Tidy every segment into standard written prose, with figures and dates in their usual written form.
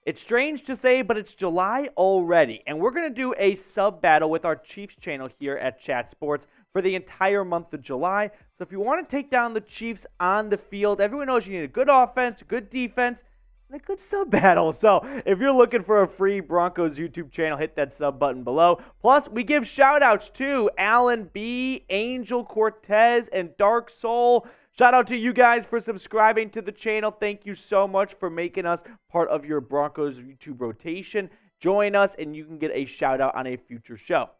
It's strange to say, but it's July already, and we're going to do a sub battle with our Chiefs channel here at Chat Sports for the entire month of July. So if you want to take down the Chiefs on the field, everyone knows you need a good offense, a good defense, and a good sub battle. So if you're looking for a free Broncos YouTube channel, hit that sub button below. Plus, we give shout outs to Alan B, Angel Cortez, and Dark Soul. Shout out to you guys for subscribing to the channel. Thank you so much for making us part of your Broncos YouTube rotation. Join us and you can get a shout out on a future show.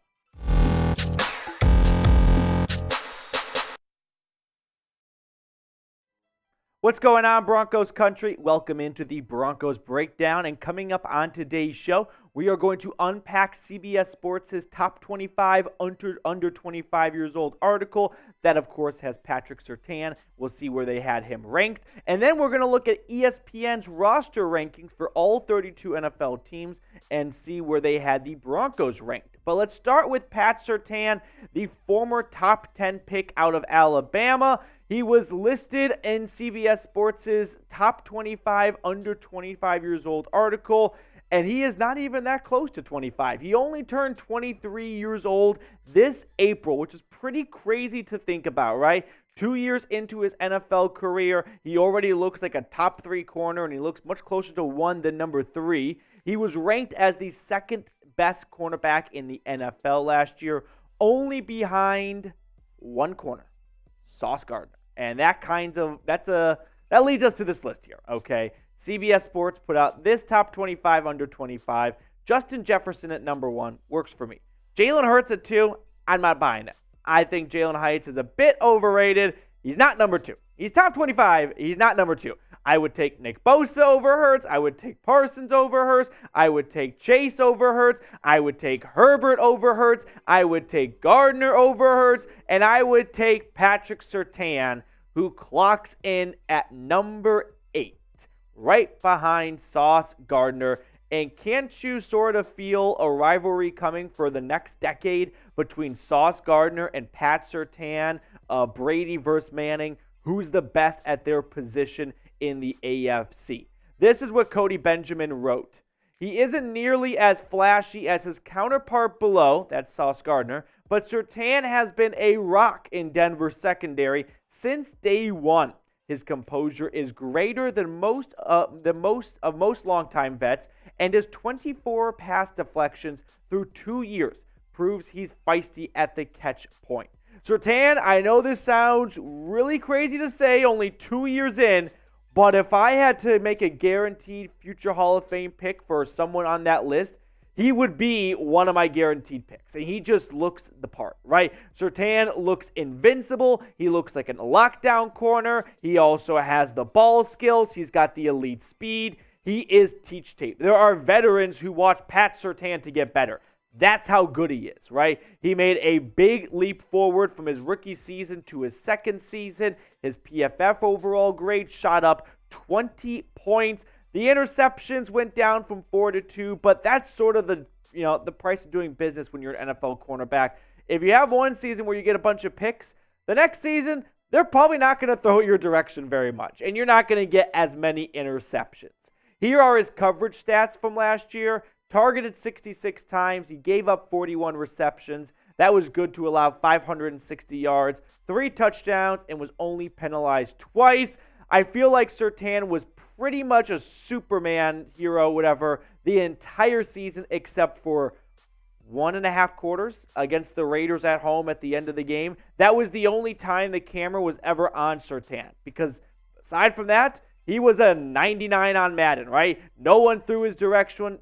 What's going on, Broncos country? Welcome into the Broncos Breakdown. And coming up on today's show, we are going to unpack CBS Sports' top 25 under 25 years old article. That, of course, has Patrick Surtain. We'll see where they had him ranked. And then we're going to look at ESPN's roster rankings for all 32 NFL teams and see where they had the Broncos ranked. But let's start with Pat Surtain, the former top 10 pick out of Alabama. He was listed in CBS Sports' top 25 under 25 years old article, and he is not even that close to 25. He only turned 23 years old this April, which is pretty crazy to think about, right? 2 years into his NFL career, he already looks like a top 3 corner, and he looks much closer to 1 than number 3. He was ranked as the second best cornerback in the NFL last year, only behind one corner, Sauce Gardner. And that leads us to this list here, okay? CBS Sports put out this top 25 under 25. Justin Jefferson at number 1 works for me. Jalen Hurts at 2, I'm not buying it. I think Jalen Hurts is a bit overrated. He's not number 2. He's top 25. He's not number 2. I would take Nick Bosa over Hurts. I would take Parsons over Hurts. I would take Chase over Hurts. I would take Herbert over Hurts. I would take Gardner over Hurts. And I would take Patrick Surtain, who clocks in at number 8, right behind Sauce Gardner. And can't you sort of feel a rivalry coming for the next decade between Sauce Gardner and Pat Surtain, Brady versus Manning? Who's the best at their position in the AFC? This is what Cody Benjamin wrote. He isn't nearly as flashy as his counterpart below, that's Sauce Gardner, but Surtain has been a rock in Denver's secondary since day one. His composure is greater than most longtime vets, and his 24 pass deflections through 2 years proves he's feisty at the catch point. Surtain, I know this sounds really crazy to say, only 2 years in, but if I had to make a guaranteed future Hall of Fame pick for someone on that list, he would be one of my guaranteed picks. And he just looks the part, right? Surtain looks invincible. He looks like a lockdown corner. He also has the ball skills. He's got the elite speed. He is teach tape. There are veterans who watch Pat Surtain to get better. That's how good he is, right? He made a big leap forward from his rookie season to his second season. His PFF overall grade shot up 20 points. The interceptions went down from 4 to 2, but that's sort of the price of doing business when you're an NFL cornerback. If you have one season where you get a bunch of picks, the next season, they're probably not going to throw it your direction very much, and you're not going to get as many interceptions. Here are his coverage stats from last year. Targeted 66 times. He gave up 41 receptions. That was good to allow 560 yards, 3 touchdowns, and was only penalized twice. I feel like Surtain was pretty much a Superman hero, whatever, the entire season except for 1.5 quarters against the Raiders at home at the end of the game. That was the only time the camera was ever on Surtain, because aside from that, he was a 99 on Madden, right? No one threw his direction.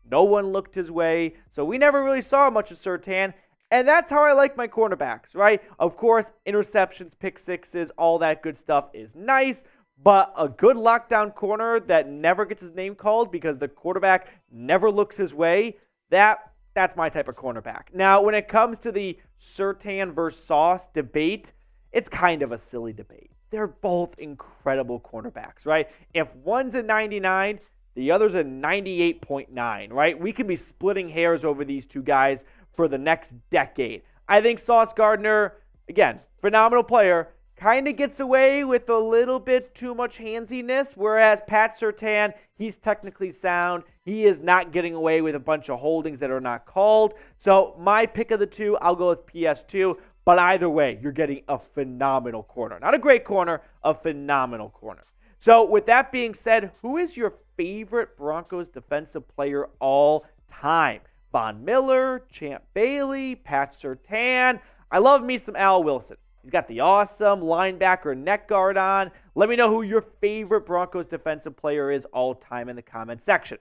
No one looked his way. So we never really saw much of Surtain. And that's how I like my cornerbacks, right? Of course, interceptions, pick sixes, all that good stuff is nice. But a good lockdown corner that never gets his name called because the quarterback never looks his way, that's my type of cornerback. Now, when it comes to the Surtain versus Sauce debate, it's kind of a silly debate. They're both incredible cornerbacks, right? If one's a 99, the other's a 98.9, right? We can be splitting hairs over these two guys for the next decade. I think Sauce Gardner, again, phenomenal player. kind of gets away with a little bit too much handsiness, whereas Pat Surtain, he's technically sound. He is not getting away with a bunch of holdings that are not called. So my pick of the two, I'll go with PS2. But either way, you're getting a phenomenal corner. Not a great corner, a phenomenal corner. So with that being said, who is your favorite Broncos defensive player all time? Von Miller, Champ Bailey, Pat Surtain. I love me some Al Wilson. He's got the awesome linebacker neck guard on. Let me know who your favorite Broncos defensive player is all time in the comment section.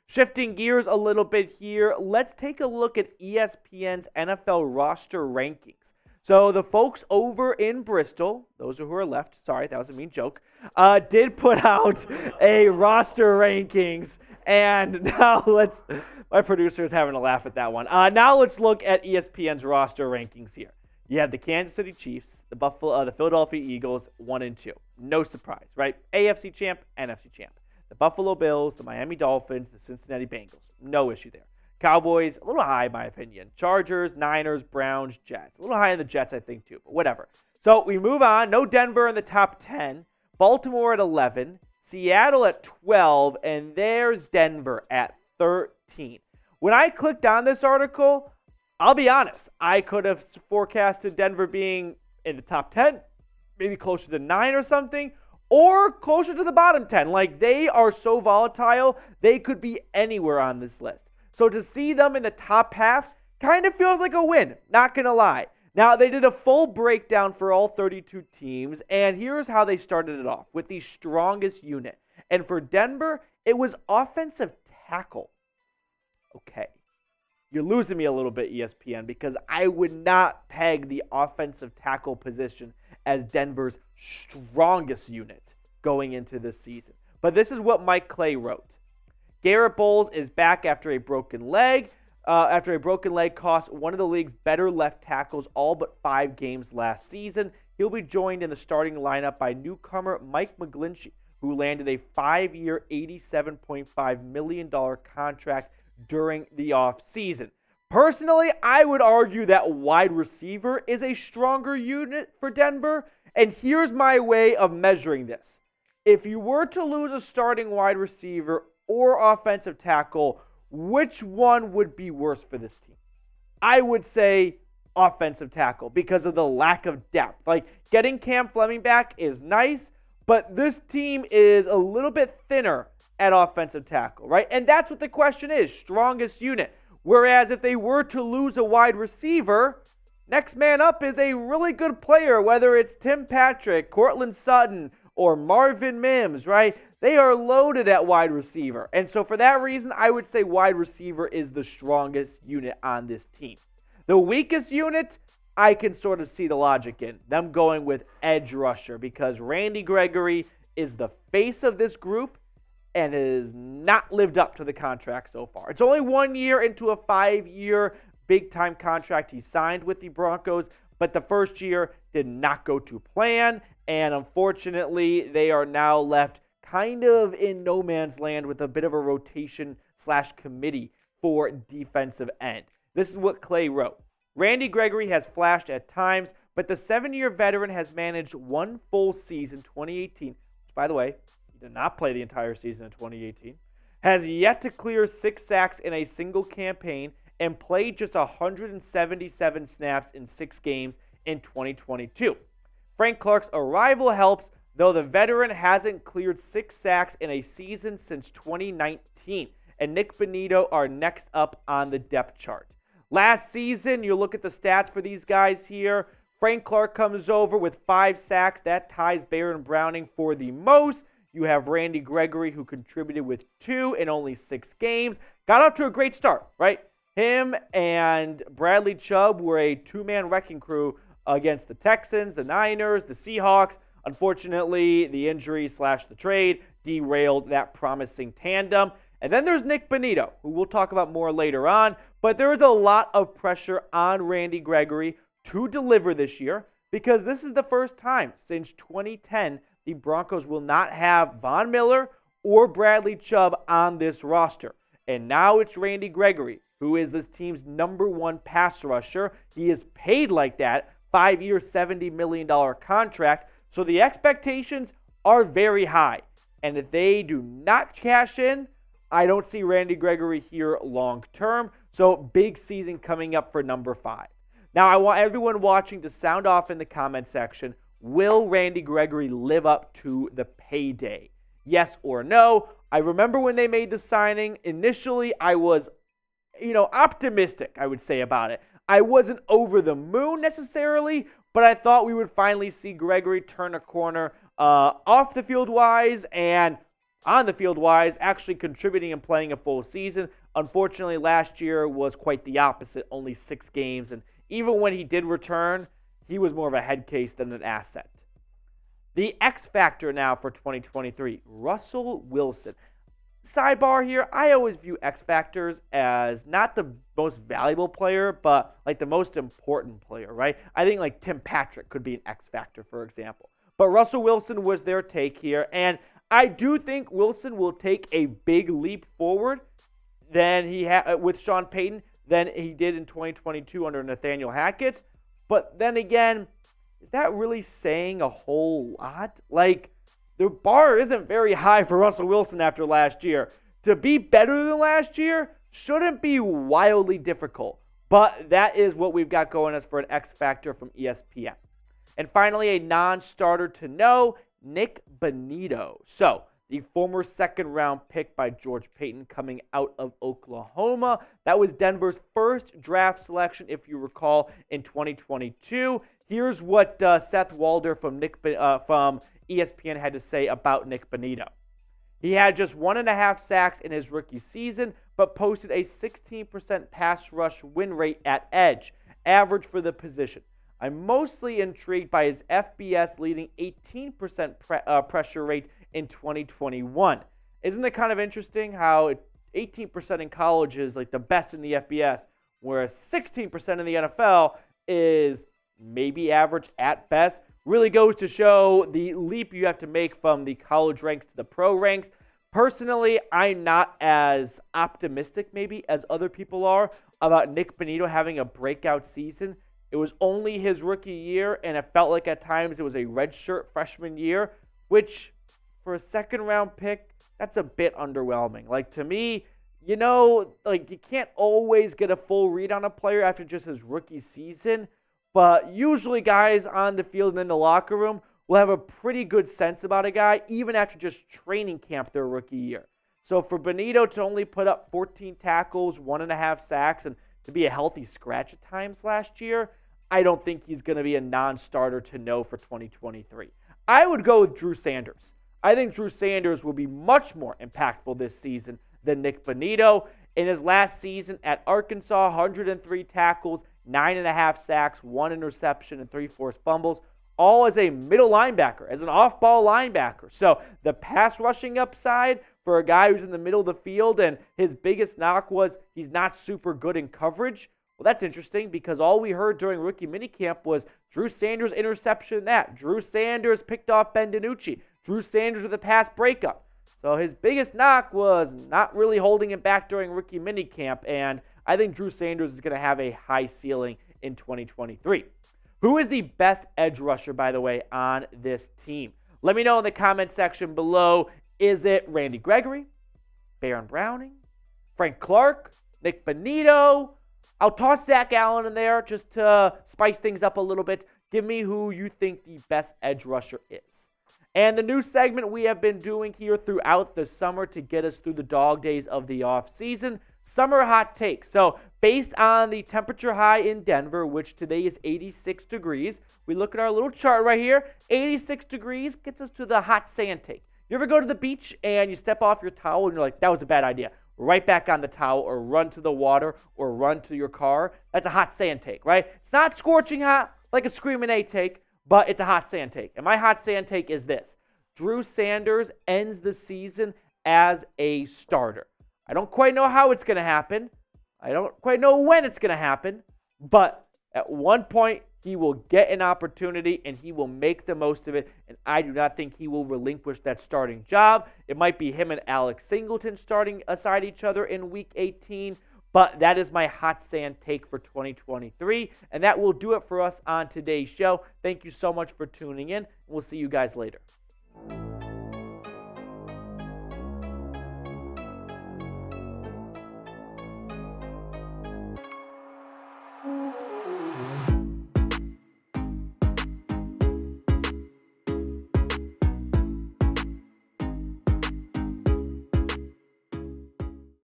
Shifting gears a little bit here, let's take a look at ESPN's NFL roster rankings. So the folks over in Bristol, those who are left, sorry, that was a mean joke, did put out a roster rankings. And now my producer is having a laugh at that one. Now let's look at ESPN's roster rankings here. You have the Kansas City Chiefs, the Philadelphia Eagles, 1 and 2. No surprise, right? AFC champ, NFC champ. The Buffalo Bills, the Miami Dolphins, the Cincinnati Bengals. No issue there. Cowboys, a little high in my opinion. Chargers, Niners, Browns, Jets. A little high in the Jets, I think, too, but whatever. So we move on. No Denver in the top 10. Baltimore at 11. Seattle at 12. And there's Denver at 13. When I clicked on this article, I'll be honest, I could have forecasted Denver being in the top 10, maybe closer to 9 or something, or closer to the bottom 10. Like, they are so volatile, they could be anywhere on this list. So to see them in the top half kind of feels like a win, not going to lie. Now, they did a full breakdown for all 32 teams, and here's how they started it off, with the strongest unit. And for Denver, it was offensive tackle. Okay. You're losing me a little bit, ESPN, because I would not peg the offensive tackle position as Denver's strongest unit going into this season. But this is what Mike Clay wrote. Garrett Bowles is back after a broken leg. After a broken leg cost one of the league's better left tackles all but 5 games last season. He'll be joined in the starting lineup by newcomer Mike McGlinchey, who landed a 5-year, $87.5 million contract during the offseason. Personally, I would argue that wide receiver is a stronger unit for Denver, and here's my way of measuring this. If you were to lose a starting wide receiver or offensive tackle, which one would be worse for this team? I would say offensive tackle because of the lack of depth. Like, getting Cam Fleming back is nice, but this team is a little bit thinner at offensive tackle, right? And that's what the question is, strongest unit. Whereas if they were to lose a wide receiver, next man up is a really good player, whether it's Tim Patrick, Cortland Sutton, or Marvin Mims, right? They are loaded at wide receiver. And so for that reason, I would say wide receiver is the strongest unit on this team. The weakest unit, I can sort of see the logic in them going with edge rusher because Randy Gregory is the face of this group and has not lived up to the contract so far. It's only 1 year into a 5-year big-time contract he signed with the Broncos, but the first year did not go to plan, and unfortunately, they are now left kind of in no man's land with a bit of a rotation/committee for defensive end. This is what Clay wrote. Randy Gregory has flashed at times, but the 7-year veteran has managed one full season, 2018, which, by the way, he did not play the entire season in 2018, has yet to clear 6 sacks in a single campaign, and played just 177 snaps in 6 games in 2022. Frank Clark's arrival helps, though the veteran hasn't cleared 6 sacks in a season since 2019, and Nick Bonito are next up on the depth chart. Last season, you look at the stats for these guys here. Frank Clark comes over with 5 sacks. That ties Baron Browning for the most. You have Randy Gregory, who contributed with 2 in only 6 games. Got off to a great start, right? Him and Bradley Chubb were a 2-man wrecking crew against the Texans, the Niners, the Seahawks. Unfortunately, the injury/the trade derailed that promising tandem. And then there's Nick Bonito, who we'll talk about more later on. But there is a lot of pressure on Randy Gregory to deliver this year because this is the first time since 2010 the Broncos will not have Von Miller or Bradley Chubb on this roster. And now it's Randy Gregory, who is this team's #1 pass rusher. He is paid like that 5-year, $70 million contract. So the expectations are very high. And if they do not cash in, I don't see Randy Gregory here long term. So big season coming up for number 5. Now, I want everyone watching to sound off in the comment section. Will Randy Gregory live up to the payday? Yes or no? I remember when they made the signing, initially I was, optimistic, I would say, about it. I wasn't over the moon necessarily, but I thought we would finally see Gregory turn a corner off the field wise and on the field wise, actually contributing and playing a full season. Unfortunately, last year was quite the opposite, only 6 games. And even when he did return, he was more of a head case than an asset. The X factor now for 2023, Russell Wilson. Sidebar here, I always view X factors as not the most valuable player, but like the most important player, right? I think like Tim Patrick could be an X factor, for example. But Russell Wilson was their take here, and I do think Wilson will take a big leap forward than he with Sean Payton than he did in 2022 under Nathaniel Hackett. But then again, is that really saying a whole lot? Like, the bar isn't very high for Russell Wilson after last year. To be better than last year shouldn't be wildly difficult. But that is what we've got going as for an X factor from ESPN. And finally, a non-starter to know, Nick Bonitto. So, the former second-round pick by George Payton coming out of Oklahoma. That was Denver's first draft selection, if you recall, in 2022. Here's what Seth Walder from ESPN had to say about Nick Bonitto. He had just 1.5 sacks in his rookie season, but posted a 16% pass rush win rate at edge, average for the position. I'm mostly intrigued by his FBS leading 18% pressure rate in 2021. Isn't it kind of interesting how 18% in college is like the best in the FBS, whereas 16% in the NFL is maybe average at best? Really goes to show the leap you have to make from the college ranks to the pro ranks. Personally, I'm not as optimistic maybe as other people are about Nick Bonitto having a breakout season. It was only his rookie year, and it felt like at times it was a redshirt freshman year, which for a second-round pick, that's a bit underwhelming. Like, to me, you can't always get a full read on a player after just his rookie season, but usually guys on the field and in the locker room will have a pretty good sense about a guy, even after just training camp their rookie year. So for Bonitto to only put up 14 tackles, 1.5 sacks, and to be a healthy scratch at times last year, I don't think he's going to be a non-starter to know for 2023. I would go with Drew Sanders. I think Drew Sanders will be much more impactful this season than Nick Bonitto. In his last season at Arkansas, 103 tackles, 9.5 sacks, 1 interception, and 3 forced fumbles, all as a middle linebacker, as an off-ball linebacker. So the pass rushing upside for a guy who's in the middle of the field, and his biggest knock was he's not super good in coverage. Well, that's interesting because all we heard during rookie minicamp was Drew Sanders interception that. Drew Sanders picked off Ben DiNucci. Drew Sanders with a pass breakup. So his biggest knock was not really holding him back during rookie minicamp, and I think Drew Sanders is going to have a high ceiling in 2023. Who is the best edge rusher, by the way, on this team? Let me know in the comment section below. Is it Randy Gregory, Baron Browning, Frank Clark, Nick Bonitto? I'll toss Zach Allen in there just to spice things up a little bit. Give me who you think the best edge rusher is. And the new segment we have been doing here throughout the summer to get us through the dog days of the offseason, Summer Hot Takes. So based on the temperature high in Denver, which today is 86 degrees, we look at our little chart right here. 86 degrees gets us to the hot sand take. You ever go to the beach and you step off your towel and you're like, that was a bad idea. Right back on the towel, or run to the water, or run to your car. That's a hot sand take, right? It's not scorching hot like a Screamin' A take, but it's a hot sand take. And my hot sand take is this. Drew Sanders ends the season as a starter. I don't quite know how it's going to happen. I don't quite know when it's going to happen. But at one point, he will get an opportunity and he will make the most of it. And I do not think he will relinquish that starting job. It might be him and Alex Singleton starting aside each other in Week 18. But that is my hot sand take for 2023. And that will do it for us on today's show. Thank you so much for tuning in. We'll see you guys later.